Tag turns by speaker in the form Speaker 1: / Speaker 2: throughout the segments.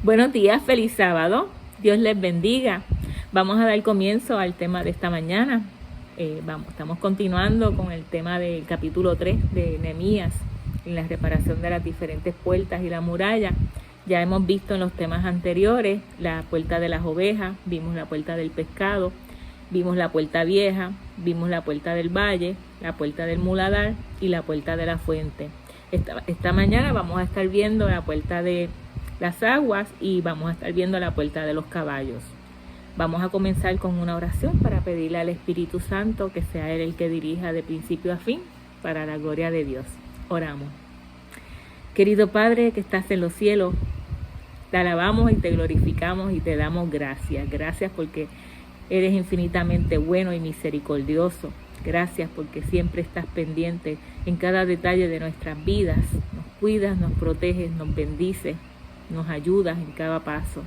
Speaker 1: Buenos días, feliz sábado. Dios les bendiga. Vamos a dar comienzo al tema de esta mañana. Estamos continuando con el tema del capítulo 3 de Nehemías, en la reparación de las diferentes puertas y la muralla. Ya hemos visto en los temas anteriores la puerta de las ovejas, vimos la puerta del pescado, vimos la puerta vieja, vimos la puerta del valle, la puerta del muladar y la puerta de la fuente. Esta mañana vamos a estar viendo la puerta de las aguas y vamos a estar viendo la puerta de los caballos. Vamos a comenzar con una oración para pedirle al Espíritu Santo que sea Él el que dirija de principio a fin para la gloria de Dios. Oramos. Querido Padre que estás en los cielos, te alabamos y te glorificamos y te damos gracias. Gracias porque eres infinitamente bueno y misericordioso. Gracias porque siempre estás pendiente en cada detalle de nuestras vidas. Nos cuidas, nos proteges, nos bendices, nos ayudas en cada paso.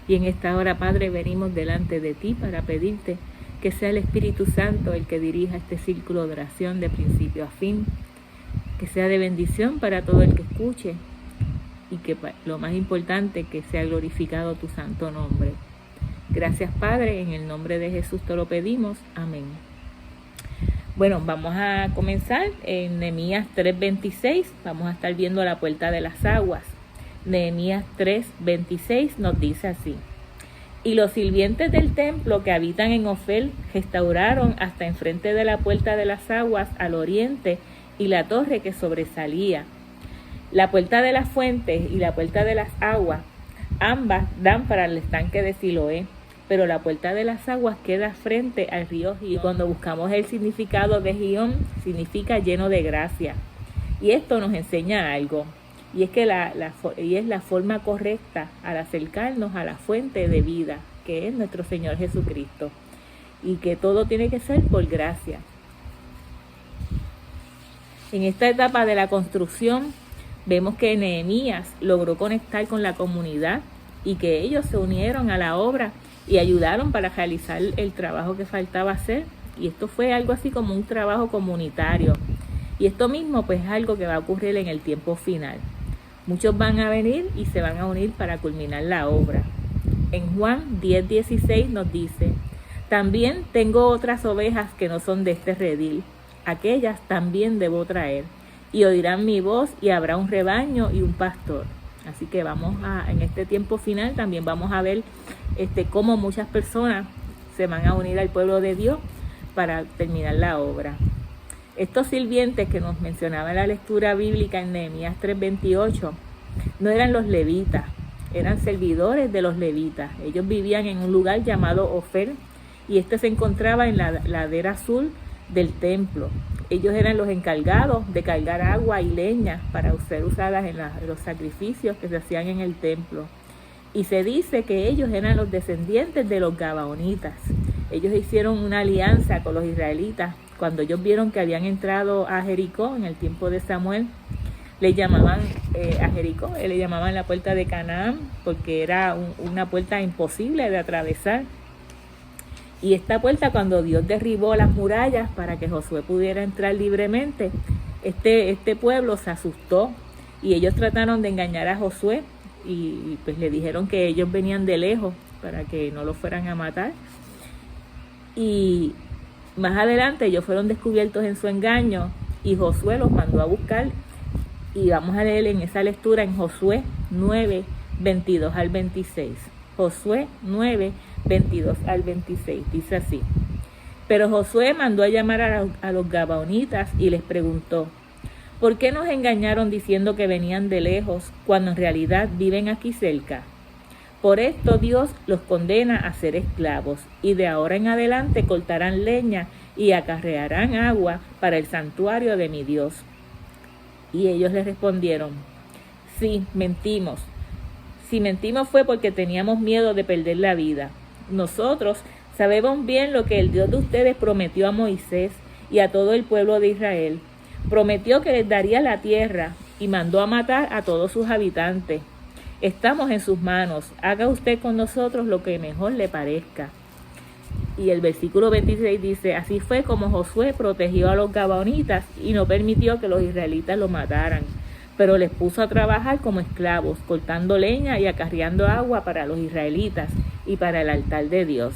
Speaker 1: Y en esta hora, Padre, venimos delante de ti para pedirte que sea el Espíritu Santo el que dirija este círculo de oración de principio a fin, que sea de bendición para todo el que escuche y que lo más importante, que sea glorificado tu santo nombre. Gracias, Padre, en el nombre de Jesús te lo pedimos. Amén. Bueno, vamos a comenzar en Nehemías 3:26. Vamos a estar viendo la puerta de las aguas. Nehemías 3:26 nos dice así: y los sirvientes del templo que habitan en Ofel restauraron hasta enfrente de la puerta de las aguas al oriente y la torre que sobresalía. La puerta de las fuentes y la puerta de las aguas, ambas dan para el estanque de Siloé, pero la puerta de las aguas queda frente al río Gihón. Y cuando buscamos el significado de Gihón, significa lleno de gracia. Y esto nos enseña algo. Y es que es la forma correcta al acercarnos a la fuente de vida, que es nuestro Señor Jesucristo. Y que todo tiene que ser por gracia. En esta etapa de la construcción, vemos que Nehemías logró conectar con la comunidad y que ellos se unieron a la obra y ayudaron para realizar el trabajo que faltaba hacer. Y esto fue algo así como un trabajo comunitario. Y esto mismo pues es algo que va a ocurrir en el tiempo final. Muchos van a venir y se van a unir para culminar la obra. En Juan 10:16 nos dice: también tengo otras ovejas que no son de este redil. Aquellas también debo traer. Y oirán mi voz y habrá un rebaño y un pastor. Así que en este tiempo final también vamos a ver cómo muchas personas se van a unir al pueblo de Dios para terminar la obra. Estos sirvientes que nos mencionaba en la lectura bíblica en Nehemías 3:28 no eran los levitas, eran servidores de los levitas. Ellos vivían en un lugar llamado Ofel y se encontraba en la ladera sur del templo. Ellos eran los encargados de cargar agua y leña para ser usadas en los sacrificios que se hacían en el templo. Y se dice que ellos eran los descendientes de los gabaonitas. Ellos hicieron una alianza con los israelitas. Cuando ellos vieron que habían entrado a Jericó en el tiempo de Samuel, le llamaban a Jericó, le llamaban la puerta de Canaán, porque era una puerta imposible de atravesar. Y esta puerta, cuando Dios derribó las murallas para que Josué pudiera entrar libremente, este pueblo se asustó y ellos trataron de engañar a Josué y pues le dijeron que ellos venían de lejos para que no lo fueran a matar. Y más adelante ellos fueron descubiertos en su engaño y Josué los mandó a buscar. Y vamos a leer en esa lectura en Josué 9:22 al 26. Josué 9:22 al 26. Dice así: pero Josué mandó a llamar a los gabaonitas y les preguntó: ¿por qué nos engañaron diciendo que venían de lejos cuando en realidad viven aquí cerca? Por esto Dios los condena a ser esclavos y de ahora en adelante cortarán leña y acarrearán agua para el santuario de mi Dios. Y ellos le respondieron: sí, mentimos. Si mentimos fue porque teníamos miedo de perder la vida. Nosotros sabemos bien lo que el Dios de ustedes prometió a Moisés y a todo el pueblo de Israel. Prometió que les daría la tierra y mandó a matar a todos sus habitantes. Estamos en sus manos. Haga usted con nosotros lo que mejor le parezca. Y el versículo 26 dice: así fue como Josué protegió a los gabaonitas y no permitió que los israelitas lo mataran. pero les puso a trabajar como esclavos, cortando leña y acarreando agua para los israelitas y para el altar de Dios.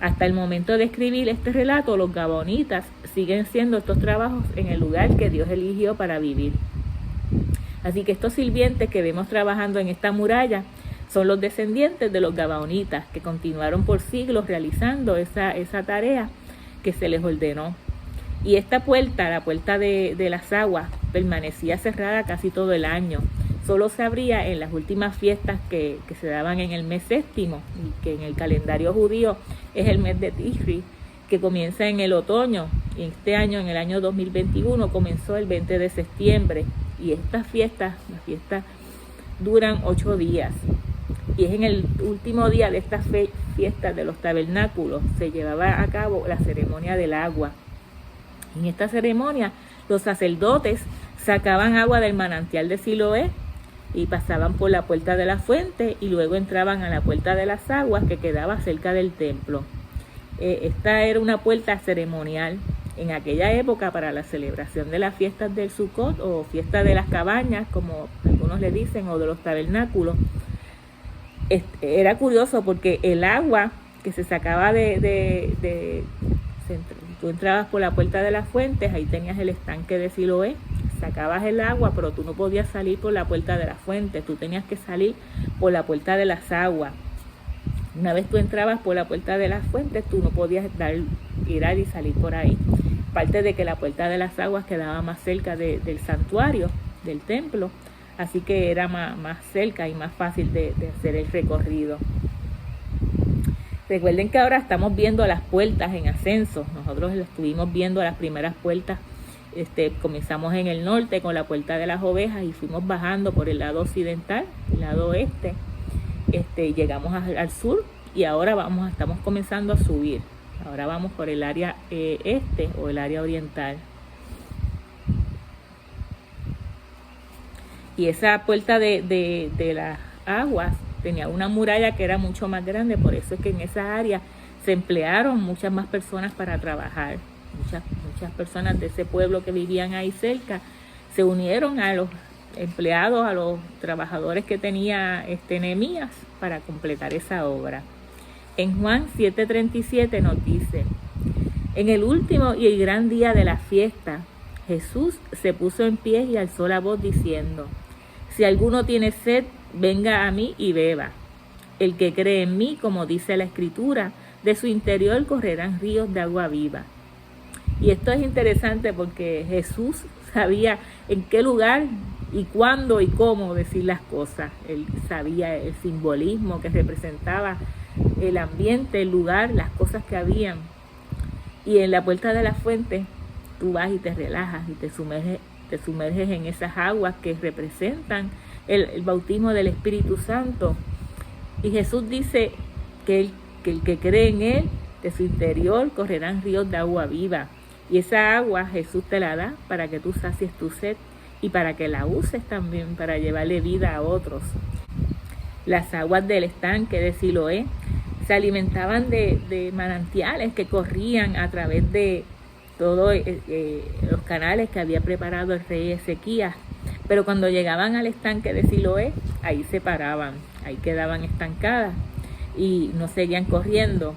Speaker 1: Hasta el momento de escribir este relato, los gabaonitas siguen siendo estos trabajos en el lugar que Dios eligió para vivir. Así que estos sirvientes que vemos trabajando en esta muralla son los descendientes de los gabaonitas, que continuaron por siglos realizando esa tarea que se les ordenó. Y esta puerta, la puerta de las aguas, permanecía cerrada casi todo el año. Solo se abría en las últimas fiestas que se daban en el mes séptimo, y que en el calendario judío es el mes de Tishri, que comienza en el otoño. Y este año, en el año 2021, comenzó el 20 de septiembre. Y estas fiestas, las fiestas duran 8 días. Y es en el último día de estas fiestas de los tabernáculos, se llevaba a cabo la ceremonia del agua. En esta ceremonia, los sacerdotes sacaban agua del manantial de Siloé y pasaban por la puerta de la fuente y luego entraban a la puerta de las aguas que quedaba cerca del templo. Esta era una puerta ceremonial en aquella época para la celebración de las fiestas del Sukkot o fiesta de las cabañas, como algunos le dicen, o de los tabernáculos. Era curioso porque el agua que se sacaba tú entrabas por la puerta de las fuentes, ahí tenías el estanque de Siloé, sacabas el agua, pero tú no podías salir por la puerta de las fuentes, tú tenías que salir por la puerta de las aguas. Una vez tú entrabas por la puerta de las fuentes, tú no podías ir y salir por ahí. Parte de que la puerta de las aguas quedaba más cerca del santuario, del templo, así que era más cerca y más fácil de hacer el recorrido. Recuerden que ahora estamos viendo las puertas en ascenso. Nosotros estuvimos viendo las primeras puertas. Comenzamos en el norte con la puerta de las ovejas y fuimos bajando por el lado occidental, el lado oeste. Llegamos al sur y ahora estamos comenzando a subir. Ahora vamos por el área este o el área oriental. Y esa puerta de las aguas tenía una muralla que era mucho más grande, por eso es que en esa área se emplearon muchas más personas para trabajar. Muchas personas de ese pueblo que vivían ahí cerca se unieron a los empleados, a los trabajadores que tenía Nehemías para completar esa obra. En Juan 7:37 nos dice: en el último y el gran día de la fiesta, Jesús se puso en pie y alzó la voz diciendo: si alguno tiene sed, venga a mí y beba. El que cree en mí, como dice la Escritura, de su interior correrán ríos de agua viva. Y esto es interesante porque Jesús sabía en qué lugar y cuándo y cómo decir las cosas. Él sabía el simbolismo que representaba el ambiente, el lugar, las cosas que habían. Y en la puerta de la fuente tú vas y te relajas y te sumerges en esas aguas que representan el bautismo del Espíritu Santo. Y Jesús dice que el que cree en Él, de su interior correrán ríos de agua viva. Y esa agua Jesús te la da para que tú sacies tu sed y para que la uses también para llevarle vida a otros. Las aguas del estanque de Siloé se alimentaban de manantiales que corrían a través de todos los canales que había preparado el rey Ezequías. Pero cuando llegaban al estanque de Siloé, ahí se paraban, ahí quedaban estancadas y no seguían corriendo.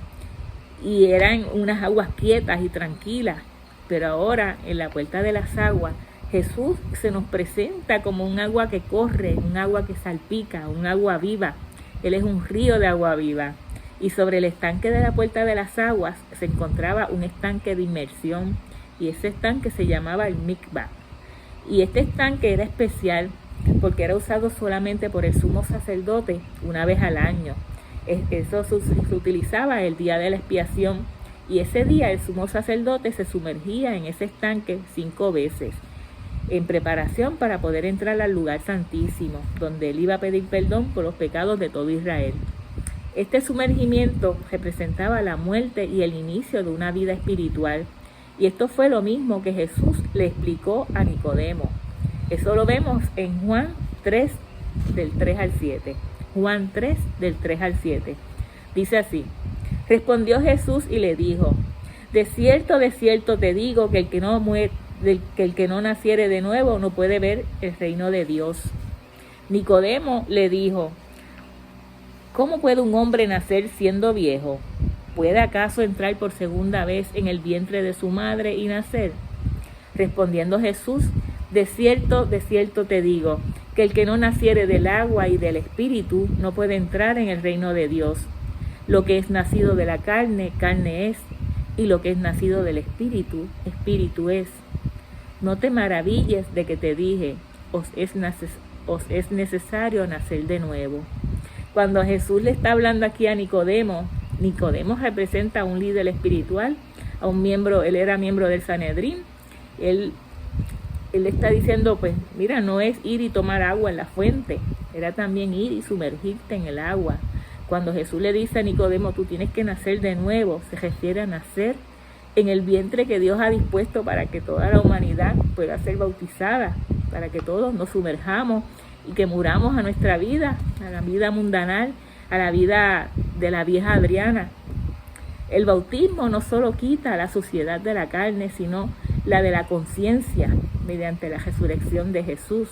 Speaker 1: Y eran unas aguas quietas y tranquilas. Pero ahora, en la puerta de las aguas, Jesús se nos presenta como un agua que corre, un agua que salpica, un agua viva. Él es un río de agua viva. Y sobre el estanque de la puerta de las aguas se encontraba un estanque de inmersión. Y ese estanque se llamaba el Mikvah. Y este estanque era especial porque era usado solamente por el sumo sacerdote una vez al año. Eso se utilizaba el día de la expiación. Y ese día el sumo sacerdote se sumergía en ese estanque 5 veces en preparación para poder entrar al lugar santísimo, donde él iba a pedir perdón por los pecados de todo Israel. Este sumergimiento representaba la muerte y el inicio de una vida espiritual. Y esto fue lo mismo que Jesús le explicó a Nicodemo. Eso lo vemos en Juan 3, del 3 al 7. Juan 3, del 3 al 7. Dice así: respondió Jesús y le dijo: de cierto te digo que el que no que el que no naciere de nuevo no puede ver el reino de Dios. Nicodemo le dijo: ¿cómo puede un hombre nacer siendo viejo? ¿Puede acaso entrar por segunda vez en el vientre de su madre y nacer? Respondiendo Jesús: de cierto te digo, que el que no naciere del agua y del Espíritu no puede entrar en el reino de Dios. Lo que es nacido de la carne, carne es, y lo que es nacido del Espíritu, Espíritu es. No te maravilles de que te dije, os es necesario nacer de nuevo. Cuando Jesús le está hablando aquí a Nicodemo, Nicodemo representa a un líder espiritual, a un miembro, él era miembro del Sanedrín. Él está diciendo, pues mira, no es ir y tomar agua en la fuente, era también ir y sumergirte en el agua. Cuando Jesús le dice a Nicodemo, tú tienes que nacer de nuevo, se refiere a nacer en el vientre que Dios ha dispuesto para que toda la humanidad pueda ser bautizada, para que todos nos sumerjamos y que muramos a nuestra vida, a la vida mundanal, a la vida de la vieja Adriana. El bautismo no solo quita la suciedad de la carne, sino la de la conciencia mediante la resurrección de Jesús.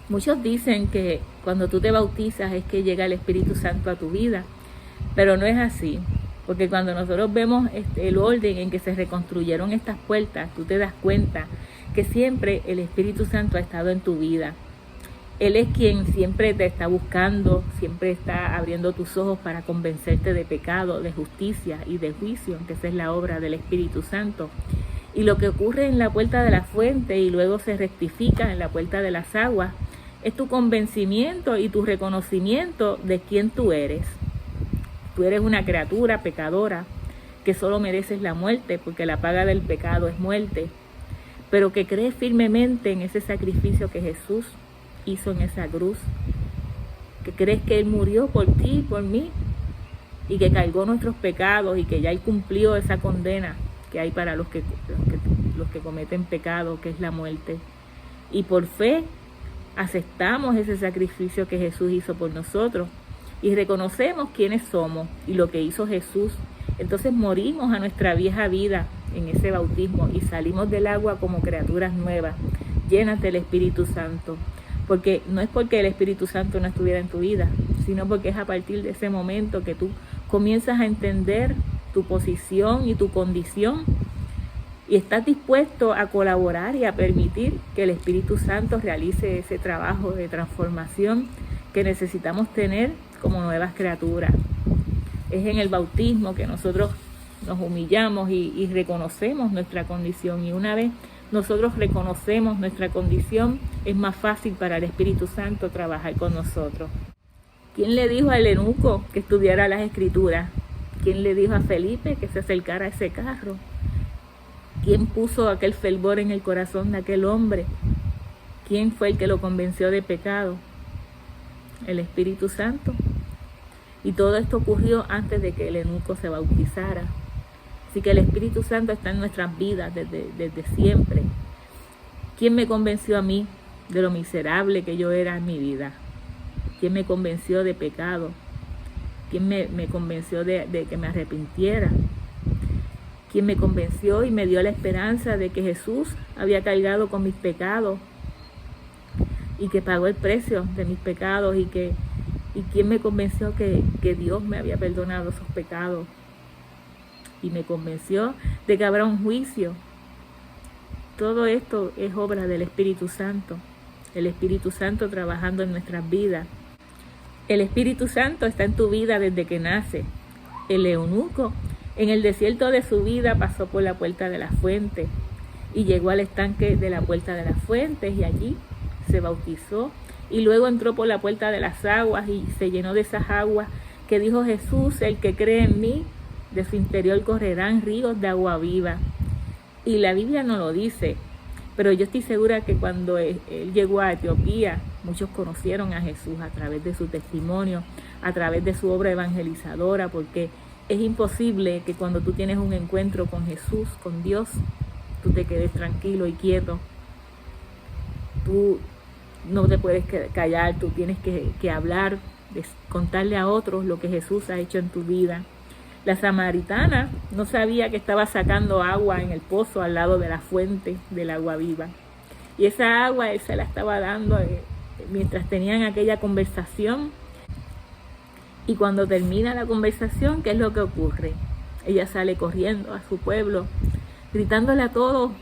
Speaker 1: Muchos dicen que cuando tú te bautizas es que llega el Espíritu Santo a tu vida, pero no es así, porque cuando nosotros vemos el orden en que se reconstruyeron estas puertas, tú te das cuenta que siempre el Espíritu Santo ha estado en tu vida. Él es quien siempre te está buscando, siempre está abriendo tus ojos para convencerte de pecado, de justicia y de juicio, que esa es la obra del Espíritu Santo. Y lo que ocurre en la puerta de la fuente y luego se rectifica en la puerta de las aguas es tu convencimiento y tu reconocimiento de quién tú eres. Tú eres una criatura pecadora que solo mereces la muerte porque la paga del pecado es muerte, pero que crees firmemente en ese sacrificio que Jesús hizo en esa cruz, que crees que Él murió por ti y por mí y que cargó nuestros pecados y que ya Él cumplió esa condena que hay para los que cometen pecado, que es la muerte. Y por fe aceptamos ese sacrificio que Jesús hizo por nosotros y reconocemos quiénes somos y lo que hizo Jesús. Entonces morimos a nuestra vieja vida en ese bautismo y salimos del agua como criaturas nuevas, llenas del Espíritu Santo. Porque no es porque el Espíritu Santo no estuviera en tu vida, sino porque es a partir de ese momento que tú comienzas a entender tu posición y tu condición y estás dispuesto a colaborar y a permitir que el Espíritu Santo realice ese trabajo de transformación que necesitamos tener como nuevas criaturas. Es en el bautismo que nosotros nos humillamos y reconocemos nuestra condición, y una vez nosotros reconocemos nuestra condición, es más fácil para el Espíritu Santo trabajar con nosotros. ¿Quién le dijo al eunuco que estudiara las Escrituras? ¿Quién le dijo a Felipe que se acercara a ese carro? ¿Quién puso aquel fervor en el corazón de aquel hombre? ¿Quién fue el que lo convenció de pecado? El Espíritu Santo. Y todo esto ocurrió antes de que el eunuco se bautizara. Así que el Espíritu Santo está en nuestras vidas desde siempre. ¿Quién me convenció a mí de lo miserable que yo era en mi vida? ¿Quién me convenció de pecado? ¿Quién me convenció de que me arrepintiera? ¿Quién me convenció y me dio la esperanza de que Jesús había cargado con mis pecados y que pagó el precio de mis pecados? ¿Y quién me convenció que Dios me había perdonado esos pecados? Y me convenció de que habrá un juicio. Todo esto es obra del Espíritu Santo. El Espíritu Santo trabajando en nuestras vidas. El Espíritu Santo está en tu vida desde que nace. El eunuco en el desierto de su vida pasó por la puerta de la fuente y llegó al estanque de la puerta de las fuentes y allí se bautizó. Y luego entró por la puerta de las aguas y se llenó de esas aguas que dijo Jesús: el que cree en mí, de su interior correrán ríos de agua viva. Y la Biblia no lo dice, pero yo estoy segura que cuando él llegó a Etiopía, muchos conocieron a Jesús a través de su testimonio, a través de su obra evangelizadora, porque es imposible que cuando tú tienes un encuentro con Jesús, con Dios, tú te quedes tranquilo y quieto. Tú no te puedes callar, tú tienes que hablar, contarle a otros lo que Jesús ha hecho en tu vida. La samaritana no sabía que estaba sacando agua en el pozo al lado de la fuente del agua viva. Y esa agua él se la estaba dando mientras tenían aquella conversación. Y cuando termina la conversación, ¿qué es lo que ocurre? Ella sale corriendo a su pueblo, gritándole a todos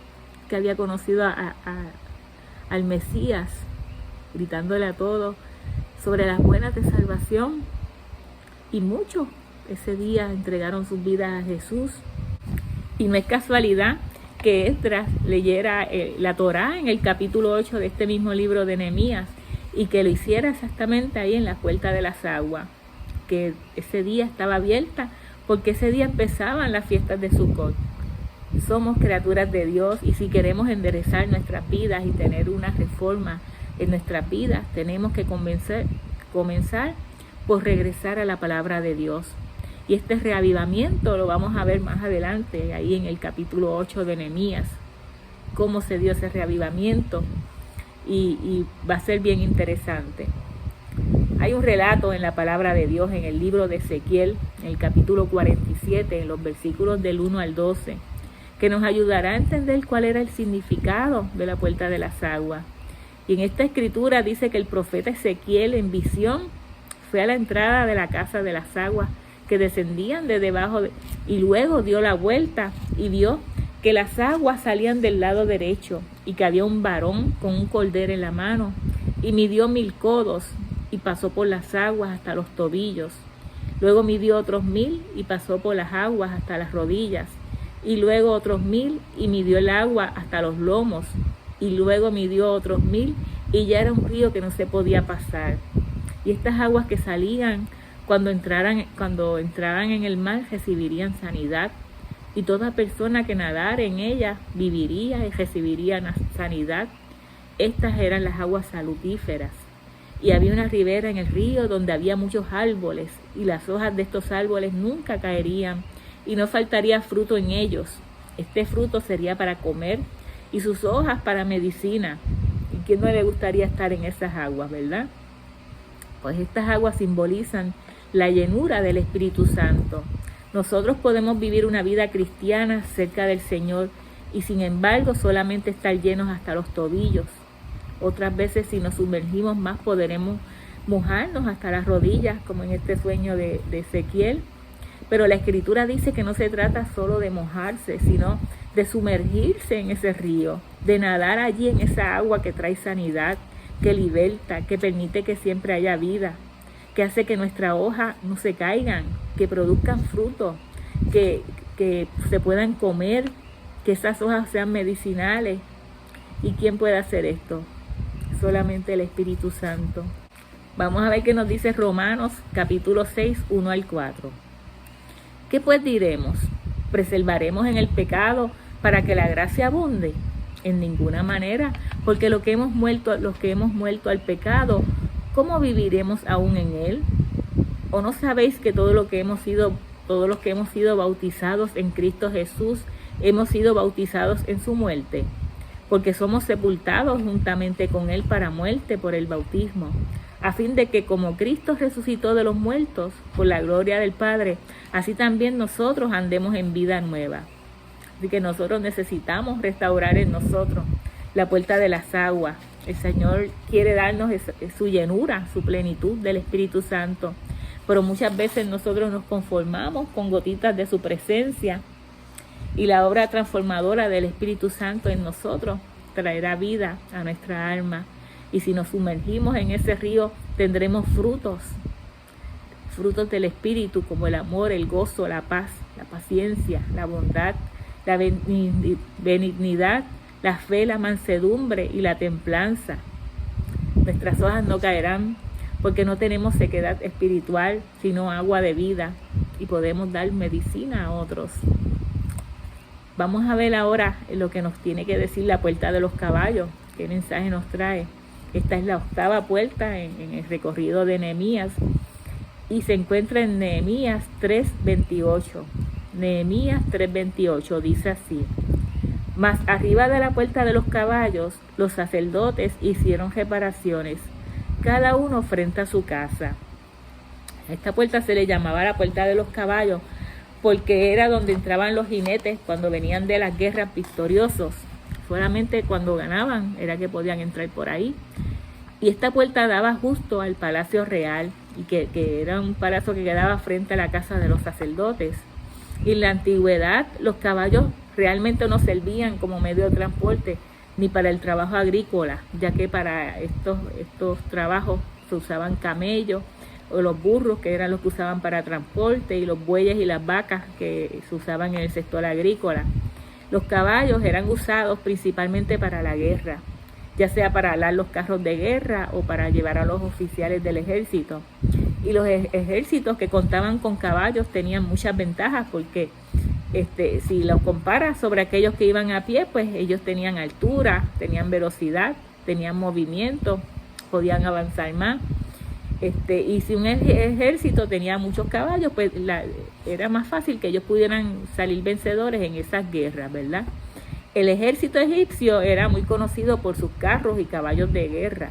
Speaker 1: que había conocido al Mesías, gritándole a todos sobre las buenas de salvación. Y muchos ese día entregaron sus vidas a Jesús. Y no es casualidad que Esdras leyera la Torá en el capítulo 8 de este mismo libro de Nehemías y que lo hiciera exactamente ahí en la puerta de las aguas, que ese día estaba abierta porque ese día empezaban las fiestas de Sukkot. Somos criaturas de Dios y si queremos enderezar nuestras vidas y tener una reforma en nuestras vidas, tenemos que comenzar por regresar a la palabra de Dios. Y este reavivamiento lo vamos a ver más adelante, ahí en el capítulo 8 de Nehemías, cómo se dio ese reavivamiento y va a ser bien interesante. Hay un relato en la palabra de Dios en el libro de Ezequiel, en el capítulo 47, en los versículos del 1 al 12, que nos ayudará a entender cuál era el significado de la puerta de las aguas. Y en esta escritura dice que el profeta Ezequiel en visión fue a la entrada de la casa de las aguas que descendían de debajo y luego dio la vuelta y vio que las aguas salían del lado derecho y que había un varón con un cordero en la mano y midió 1000 codos y pasó por las aguas hasta los tobillos. Luego midió otros 1000 y pasó por las aguas hasta las rodillas. Y luego otros 1000 y midió el agua hasta los lomos. Y luego midió otros 1000 y ya era un río que no se podía pasar. Y estas aguas que salían cuando entraran en el mar recibirían sanidad. Y toda persona que nadara en ellas viviría y recibiría sanidad. Estas eran las aguas salutíferas. Y había una ribera en el río donde había muchos árboles, y las hojas de estos árboles nunca caerían, y no faltaría fruto en ellos. Este fruto sería para comer, y sus hojas para medicina. ¿Y quién no le gustaría estar en esas aguas, verdad? Pues estas aguas simbolizan la llenura del Espíritu Santo. Nosotros podemos vivir una vida cristiana cerca del Señor, y sin embargo solamente estar llenos hasta los tobillos. Otras veces si nos sumergimos más podremos mojarnos hasta las rodillas, como en este sueño de Ezequiel. Pero la Escritura dice que no se trata solo de mojarse, sino de sumergirse en ese río, de nadar allí en esa agua que trae sanidad, que liberta, que permite que siempre haya vida, que hace que nuestras hojas no se caigan, que produzcan frutos, que se puedan comer, que esas hojas sean medicinales. ¿Y quién puede hacer esto? Solamente el Espíritu Santo. Vamos a ver qué nos dice Romanos capítulo 6, 1 al 4. ¿Qué pues diremos? ¿Preservaremos en el pecado para que la gracia abunde? En ninguna manera, porque los que hemos muerto al pecado, ¿cómo viviremos aún en él? ¿O no sabéis que todos los que hemos sido bautizados en Cristo Jesús, hemos sido bautizados en su muerte? Porque somos sepultados juntamente con él para muerte por el bautismo, a fin de que como Cristo resucitó de los muertos por la gloria del Padre, así también nosotros andemos en vida nueva. Así que nosotros necesitamos restaurar en nosotros la puerta de las aguas. El Señor quiere darnos su llenura, su plenitud del Espíritu Santo, pero muchas veces nosotros nos conformamos con gotitas de su presencia. Y la obra transformadora del Espíritu Santo en nosotros traerá vida a nuestra alma. Y si nos sumergimos en ese río, tendremos frutos del Espíritu, como el amor, el gozo, la paz, la paciencia, la bondad, la benignidad, la fe, la mansedumbre y la templanza. Nuestras hojas no caerán porque no tenemos sequedad espiritual, sino agua de vida, y podemos dar medicina a otros. Vamos a ver ahora lo que nos tiene que decir la puerta de los caballos. ¿Qué mensaje nos trae? Esta es la 8ª puerta en el recorrido de Nehemías y se encuentra en Nehemías 3:28. Nehemías 3:28 dice así: Mas arriba de la puerta de los caballos, los sacerdotes hicieron reparaciones, cada uno frente a su casa. A esta puerta se le llamaba la puerta de los caballos porque era donde entraban los jinetes cuando venían de las guerras victoriosos. Solamente cuando ganaban era que podían entrar por ahí. Y esta puerta daba justo al Palacio Real, y que era un palacio que quedaba frente a la casa de los sacerdotes. Y en la antigüedad los caballos realmente no servían como medio de transporte ni para el trabajo agrícola, ya que para estos trabajos se usaban camellos o los burros, que eran los que usaban para transporte, y los bueyes y las vacas que se usaban en el sector agrícola. Los caballos eran usados principalmente para la guerra, ya sea para alar los carros de guerra o para llevar a los oficiales del ejército. Y los ejércitos que contaban con caballos tenían muchas ventajas, porque si los comparas sobre aquellos que iban a pie, pues ellos tenían altura, tenían velocidad, tenían movimiento, podían avanzar más. Y si un ejército tenía muchos caballos, pues era más fácil que ellos pudieran salir vencedores en esas guerras, ¿verdad? El ejército egipcio era muy conocido por sus carros y caballos de guerra,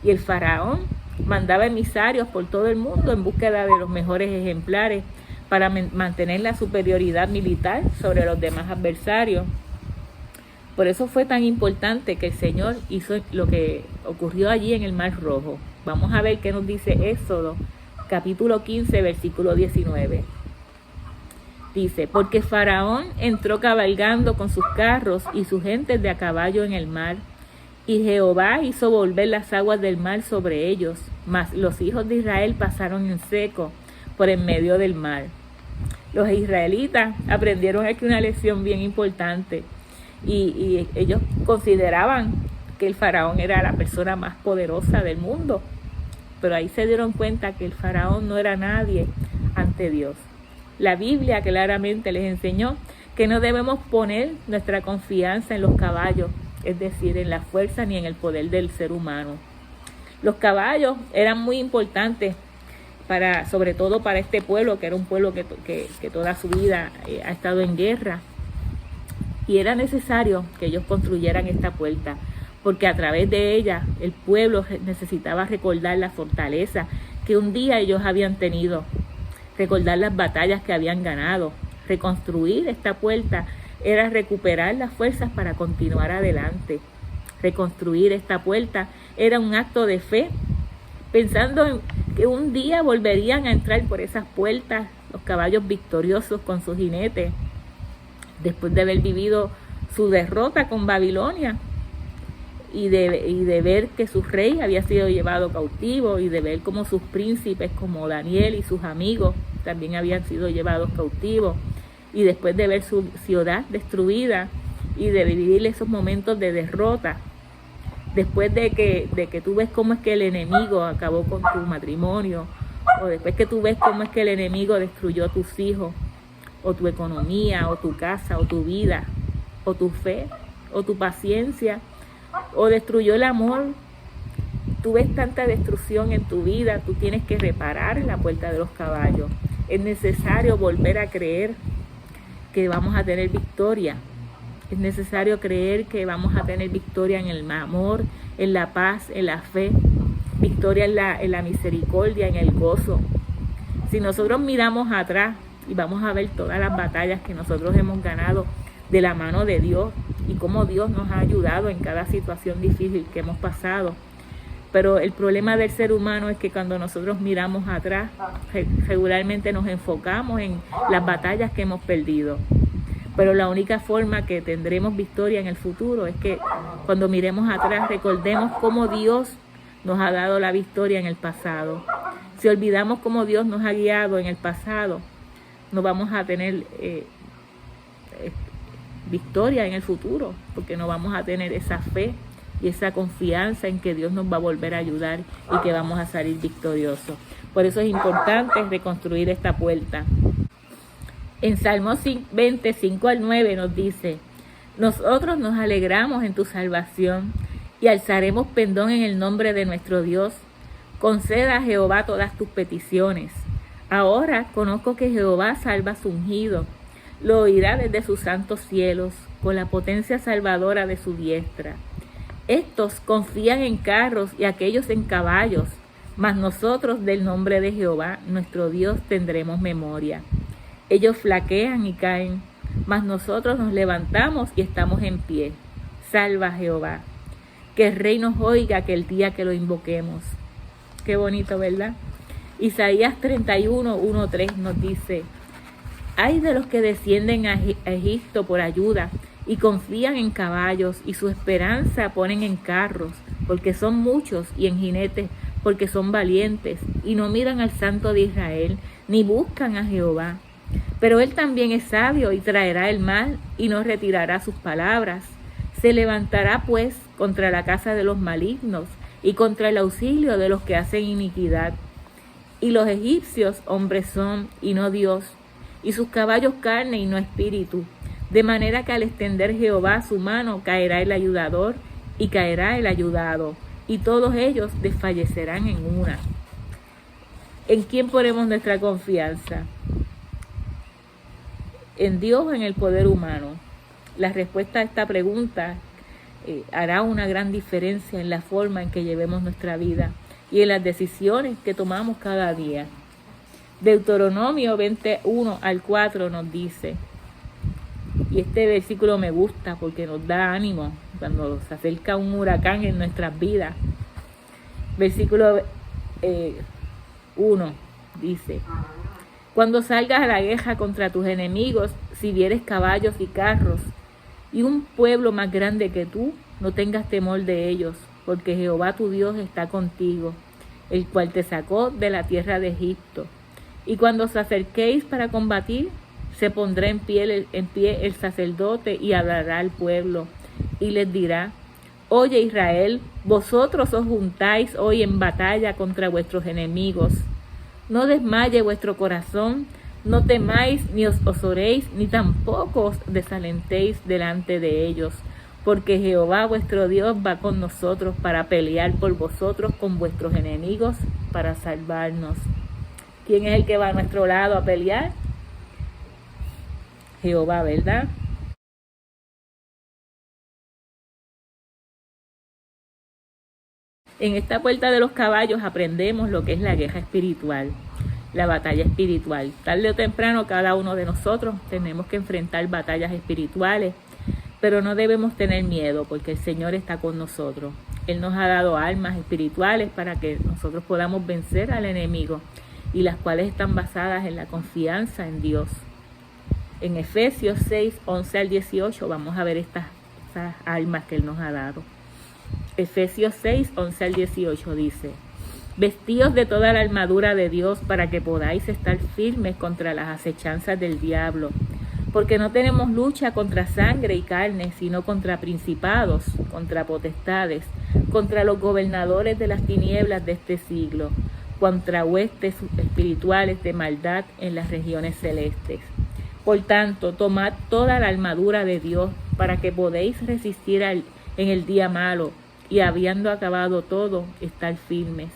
Speaker 1: y el faraón mandaba emisarios por todo el mundo en búsqueda de los mejores ejemplares para mantener la superioridad militar sobre los demás adversarios. Por eso fue tan importante que el Señor hizo lo que ocurrió allí en el Mar Rojo. Vamos a ver qué nos dice Éxodo, capítulo 15, versículo 19. Dice: porque Faraón entró cabalgando con sus carros y sus gentes de a caballo en el mar, y Jehová hizo volver las aguas del mar sobre ellos, mas los hijos de Israel pasaron en seco por en medio del mar. Los israelitas aprendieron aquí una lección bien importante, y ellos consideraban que el faraón era la persona más poderosa del mundo, pero ahí se dieron cuenta que el faraón no era nadie ante Dios. La Biblia claramente les enseñó que no debemos poner nuestra confianza en los caballos, es decir, en la fuerza ni en el poder del ser humano. Los caballos eran muy importantes sobre todo para este pueblo, que era un pueblo que toda su vida ha estado en guerra, y era necesario que ellos construyeran esta puerta, porque a través de ella el pueblo necesitaba recordar la fortaleza que un día ellos habían tenido, recordar las batallas que habían ganado. Reconstruir esta puerta era recuperar las fuerzas para continuar adelante. Reconstruir esta puerta era un acto de fe, pensando en que un día volverían a entrar por esas puertas los caballos victoriosos con sus jinetes, después de haber vivido su derrota con Babilonia, y de ver que su rey había sido llevado cautivo, y de ver cómo sus príncipes como Daniel y sus amigos también habían sido llevados cautivos, y después de ver su ciudad destruida y de vivir esos momentos de derrota, después de que tú ves cómo es que el enemigo acabó con tu matrimonio, o después que tú ves cómo es que el enemigo destruyó a tus hijos, o tu economía, o tu casa, o tu vida, o tu fe, o tu paciencia, o destruyó el amor. Tú ves tanta destrucción en tu vida, tú tienes que reparar la puerta de los caballos. Es necesario volver a creer que vamos a tener victoria. Es necesario creer que vamos a tener victoria en el amor, en la paz, en la fe, victoria en la misericordia, en el gozo. Si nosotros miramos atrás y vamos a ver todas las batallas que nosotros hemos ganado de la mano de Dios, y cómo Dios nos ha ayudado en cada situación difícil que hemos pasado. Pero el problema del ser humano es que cuando nosotros miramos atrás, regularmente nos enfocamos en las batallas que hemos perdido. Pero la única forma que tendremos victoria en el futuro es que cuando miremos atrás recordemos cómo Dios nos ha dado la victoria en el pasado. Si olvidamos cómo Dios nos ha guiado en el pasado, no vamos a tener victoria en el futuro, porque no vamos a tener esa fe y esa confianza en que Dios nos va a volver a ayudar y que vamos a salir victoriosos. Por eso es importante reconstruir esta puerta. En Salmos 20, 5 al 9 nos dice: nosotros nos alegramos en tu salvación y alzaremos pendón en el nombre de nuestro Dios. Conceda a Jehová todas tus peticiones. Ahora conozco que Jehová salva a su ungido. Lo oirá desde sus santos cielos, con la potencia salvadora de su diestra. Estos confían en carros y aquellos en caballos, mas nosotros del nombre de Jehová, nuestro Dios, tendremos memoria. Ellos flaquean y caen, mas nosotros nos levantamos y estamos en pie. Salva a Jehová. Que el Rey nos oiga aquel día que lo invoquemos. Qué bonito, ¿verdad? Isaías 31, 1, 3 nos dice: ay de los que descienden a Egipto por ayuda y confían en caballos y su esperanza ponen en carros, porque son muchos, y en jinetes, porque son valientes, y no miran al Santo de Israel, ni buscan a Jehová. Pero él también es sabio y traerá el mal y no retirará sus palabras. Se levantará pues contra la casa de los malignos y contra el auxilio de los que hacen iniquidad. Y los egipcios hombres son y no Dios, y sus caballos carne y no espíritu. De manera que al extender Jehová su mano caerá el ayudador y caerá el ayudado, y todos ellos desfallecerán en una. ¿En quién ponemos nuestra confianza? ¿En Dios o en el poder humano? La respuesta a esta pregunta hará una gran diferencia en la forma en que llevemos nuestra vida y en las decisiones que tomamos cada día. Deuteronomio 21 al 4 nos dice, y este versículo me gusta porque nos da ánimo cuando se acerca un huracán en nuestras vidas. Versículo 1 dice: cuando salgas a la guerra contra tus enemigos, si vieres caballos y carros y un pueblo más grande que tú, no tengas temor de ellos, porque Jehová tu Dios está contigo, el cual te sacó de la tierra de Egipto. Y cuando os acerquéis para combatir, se pondrá en pie el sacerdote y hablará al pueblo, y les dirá: oye Israel, vosotros os juntáis hoy en batalla contra vuestros enemigos. No desmaye vuestro corazón, no temáis ni os osoréis, ni tampoco os desalentéis delante de ellos, porque Jehová vuestro Dios va con nosotros para pelear por vosotros con vuestros enemigos, para salvarnos. ¿Quién es el que va a nuestro lado a pelear? Jehová, ¿verdad? En esta puerta de los caballos aprendemos lo que es la guerra espiritual, la batalla espiritual. Tarde o temprano cada uno de nosotros tenemos que enfrentar batallas espirituales, pero no debemos tener miedo porque el Señor está con nosotros. Él nos ha dado armas espirituales para que nosotros podamos vencer al enemigo, y las cuales están basadas en la confianza en Dios. En Efesios 6, 11 al 18 vamos a ver estas armas que Él nos ha dado. Efesios 6, 11 al 18 dice: vestíos de toda la armadura de Dios para que podáis estar firmes contra las acechanzas del diablo, porque no tenemos lucha contra sangre y carne, sino contra principados, contra potestades, contra los gobernadores de las tinieblas de este siglo, contra huestes espirituales de maldad en las regiones celestes. Por tanto, tomad toda la armadura de Dios para que podáis resistir en el día malo, y habiendo acabado todo, estar firmes.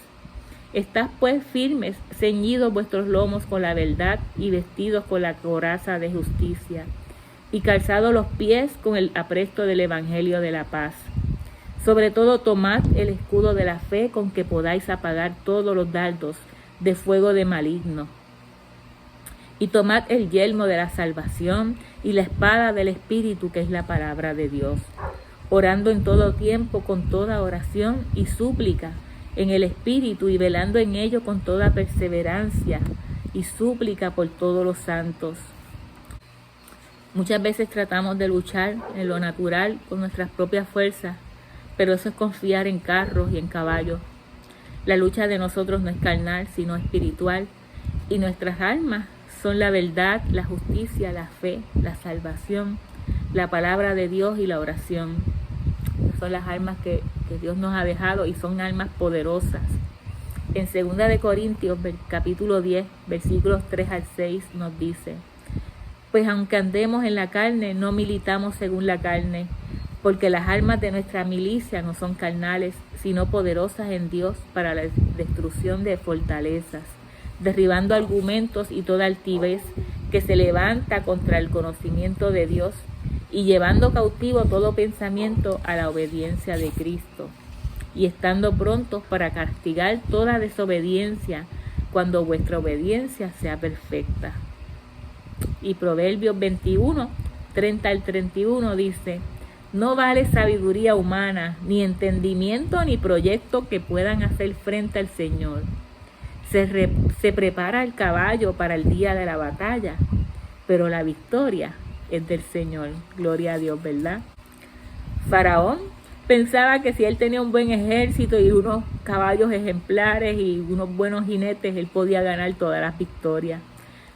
Speaker 1: Estad pues firmes, ceñidos vuestros lomos con la verdad y vestidos con la coraza de justicia, y calzados los pies con el apresto del evangelio de la paz. Sobre todo tomad el escudo de la fe con que podáis apagar todos los dardos de fuego de maligno. Y tomad el yelmo de la salvación y la espada del Espíritu, que es la palabra de Dios, orando en todo tiempo con toda oración y súplica en el Espíritu, y velando en ello con toda perseverancia y súplica por todos los santos. Muchas veces tratamos de luchar en lo natural con nuestras propias fuerzas, pero eso es confiar en carros y en caballos. La lucha de nosotros no es carnal, sino espiritual, y nuestras armas son la verdad, la justicia, la fe, la salvación, la palabra de Dios y la oración. Son las armas que Dios nos ha dejado, y son armas poderosas. En 2 de Corintios, capítulo 10, versículos 3 al 6, nos dice: pues aunque andemos en la carne, no militamos según la carne, porque las armas de nuestra milicia no son carnales, sino poderosas en Dios para la destrucción de fortalezas, derribando argumentos y toda altivez que se levanta contra el conocimiento de Dios, y llevando cautivo todo pensamiento a la obediencia de Cristo, y estando prontos para castigar toda desobediencia cuando vuestra obediencia sea perfecta. Y Proverbios 21, 30 al 31 dice: no vale sabiduría humana, ni entendimiento, ni proyecto que puedan hacer frente al Señor. Se prepara el caballo para el día de la batalla, pero la victoria es del Señor. Gloria a Dios, ¿verdad? Faraón pensaba que si él tenía un buen ejército y unos caballos ejemplares y unos buenos jinetes, él podía ganar todas las victorias,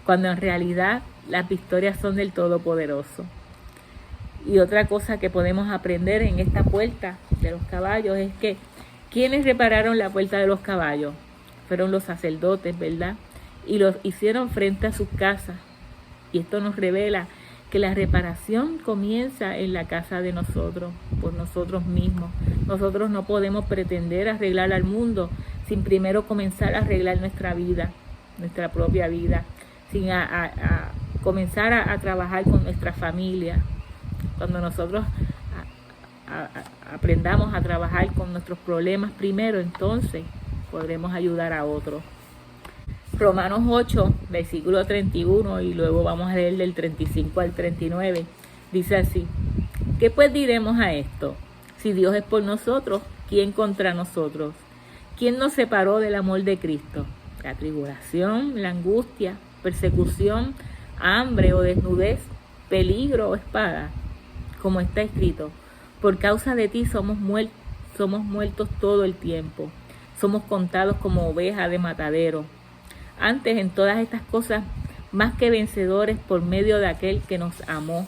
Speaker 1: cuando en realidad las victorias son del Todopoderoso. Y otra cosa que podemos aprender en esta puerta de los caballos es que ¿quiénes repararon la puerta de los caballos? Fueron los sacerdotes, ¿verdad? Y los hicieron frente a sus casas. Y esto nos revela que la reparación comienza en la casa de nosotros, por nosotros mismos. Nosotros no podemos pretender arreglar al mundo sin primero comenzar a arreglar nuestra vida, nuestra propia vida, sin comenzar a trabajar con nuestra familia. Cuando nosotros aprendamos a trabajar con nuestros problemas primero, entonces podremos ayudar a otros. Romanos 8, versículo 31, y luego vamos a leer del 35 al 39, dice así: ¿qué pues diremos a esto? Si Dios es por nosotros, ¿quién contra nosotros? ¿Quién nos separó del amor de Cristo? La tribulación, la angustia, persecución, hambre o desnudez, peligro o espada. Como está escrito: por causa de ti somos muertos todo el tiempo, somos contados como ovejas de matadero. Antes, en todas estas cosas, más que vencedores por medio de aquel que nos amó,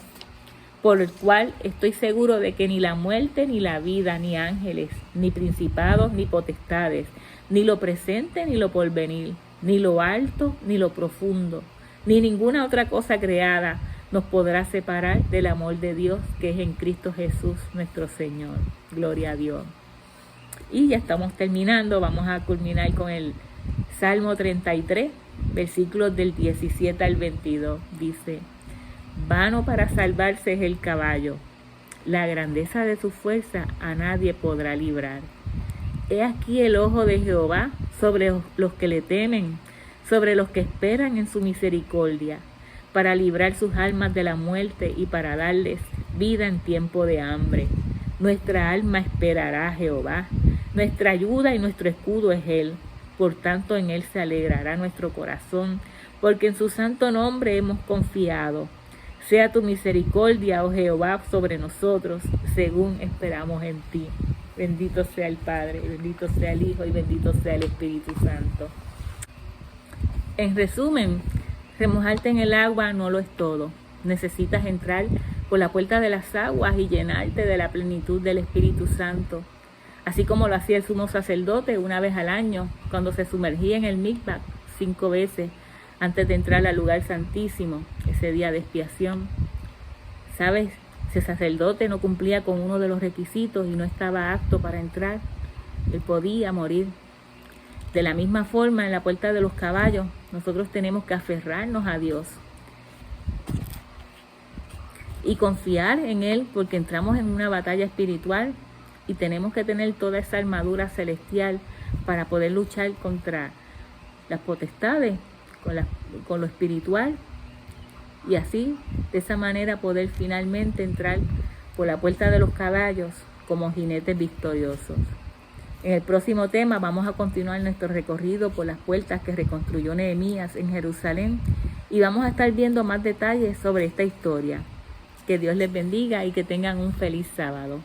Speaker 1: por el cual estoy seguro de que ni la muerte, ni la vida, ni ángeles, ni principados, ni potestades, ni lo presente, ni lo porvenir, ni lo alto, ni lo profundo, ni ninguna otra cosa creada nos podrá separar del amor de Dios que es en Cristo Jesús nuestro Señor. Gloria a Dios. Y ya estamos terminando, vamos a culminar con el Salmo 33, versículos del 17 al 22. Dice: vano para salvarse es el caballo, la grandeza de su fuerza a nadie podrá librar. He aquí el ojo de Jehová sobre los que le temen, sobre los que esperan en su misericordia, para librar sus almas de la muerte y para darles vida en tiempo de hambre. Nuestra alma esperará a Jehová, nuestra ayuda y nuestro escudo es Él. Por tanto, en Él se alegrará nuestro corazón, porque en su santo nombre hemos confiado. Sea tu misericordia, oh Jehová, sobre nosotros, según esperamos en ti. Bendito sea el Padre, bendito sea el Hijo y bendito sea el Espíritu Santo. En resumen, remojarte en el agua no lo es todo. Necesitas entrar por la puerta de las aguas y llenarte de la plenitud del Espíritu Santo. Así como lo hacía el sumo sacerdote una vez al año, cuando se sumergía en el mikvah 5 veces antes de entrar al lugar santísimo, ese día de expiación. ¿Sabes? Ese sacerdote no cumplía con uno de los requisitos y no estaba apto para entrar. Él podía morir. De la misma forma, en la puerta de los caballos, nosotros tenemos que aferrarnos a Dios y confiar en Él, porque entramos en una batalla espiritual y tenemos que tener toda esa armadura celestial para poder luchar contra las potestades, con lo espiritual, y así, de esa manera, poder finalmente entrar por la puerta de los caballos como jinetes victoriosos. En el próximo tema vamos a continuar nuestro recorrido por las puertas que reconstruyó Nehemías en Jerusalén y vamos a estar viendo más detalles sobre esta historia. Que Dios les bendiga y que tengan un feliz sábado.